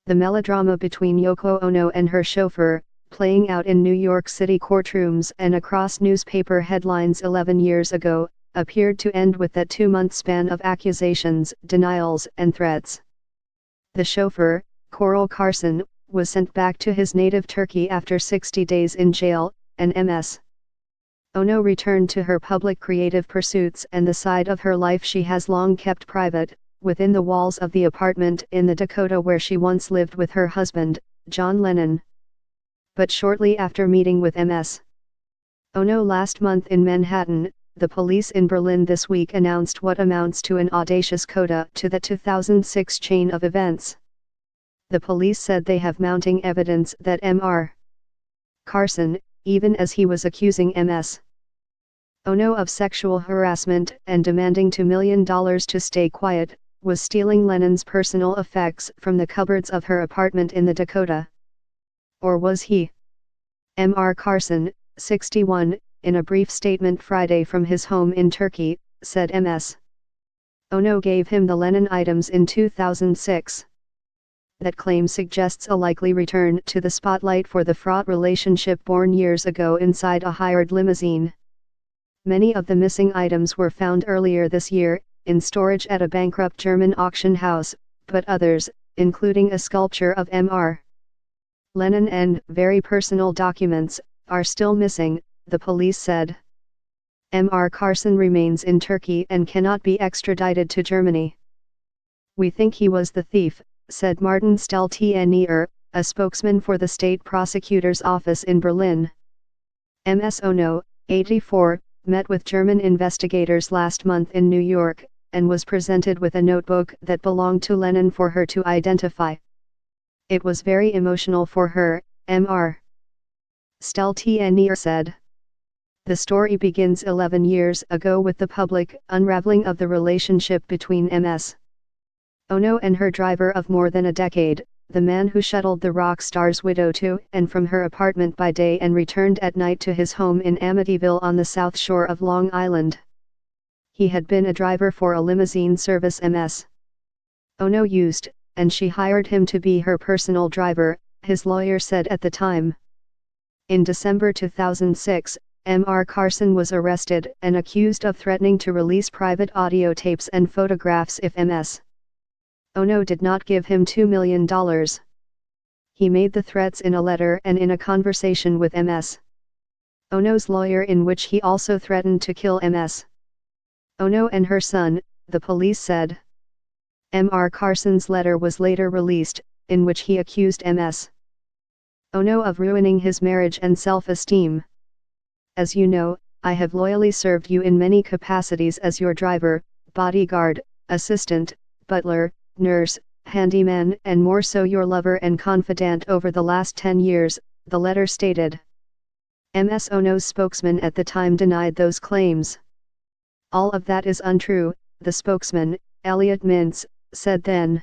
The melodrama between Yoko Ono and her chauffeur, playing out in New York City courtrooms and across newspaper headlines 11 years ago, appeared to end with that 2-month span of accusations, denials, and threats. The chauffeur, Coral Carson, was sent back to his native Turkey after 60 days in jail, and Ms. Ono returned to her public creative pursuits and the side of her life she has long kept private, within the walls of the apartment in the Dakota where she once lived with her husband, John Lennon. But shortly after meeting with Ms. Ono last month in Manhattan, the police in Berlin this week announced what amounts to an audacious coda to the 2006 chain of events. The police said they have mounting evidence that Mr. Carson, even as he was accusing Ms. Ono of sexual harassment and demanding $2 million to stay quiet, was stealing Lennon's personal effects from the cupboards of her apartment in the Dakota. Or was he? Mr. Carson, 61, in a brief statement Friday from his home in Turkey, said Ms. Ono gave him the Lennon items in 2006. That claim suggests a likely return to the spotlight for the fraught relationship born years ago inside a hired limousine. Many of the missing items were found earlier this year, in storage at a bankrupt German auction house, but others, including a sculpture of Mr. Lennon and very personal documents, are still missing, the police said. Mr. Carson remains in Turkey and cannot be extradited to Germany. We think he was the thief, said Martin Steltner, a spokesman for the state prosecutor's office in Berlin. Ms. Ono, 84, met with German investigators last month in New York, and was presented with a notebook that belonged to Lennon for her to identify. It was very emotional for her, Mr. Steltner said. The story begins 11 years ago with the public unraveling of the relationship between Ms. Ono and her driver of more than a decade, the man who shuttled the rock star's widow to and from her apartment by day and returned at night to his home in Amityville on the South Shore of Long Island. He had been a driver for a limousine service Ms. Ono used, and she hired him to be her personal driver, his lawyer said at the time. In December 2006, Mr. Carson was arrested and accused of threatening to release private audio tapes and photographs if Ms. Ono did not give him $2 million. He made the threats in a letter and in a conversation with Ms. Ono's lawyer in which he also threatened to kill Ms. Ono and her son, the police said. Mr. Carson's letter was later released, in which he accused Ms. Ono of ruining his marriage and self-esteem. As you know, I have loyally served you in many capacities as your driver, bodyguard, assistant, butler, nurse, handyman and more so your lover and confidant over the last 10 years, the letter stated. Ms. Ono's spokesman at the time denied those claims. All of that is untrue, the spokesman, Elliot Mintz, said then.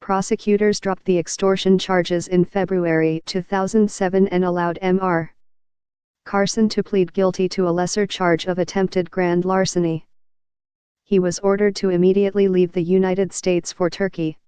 Prosecutors dropped the extortion charges in February 2007 and allowed Mr. Carson to plead guilty to a lesser charge of attempted grand larceny. He was ordered to immediately leave the United States for Turkey.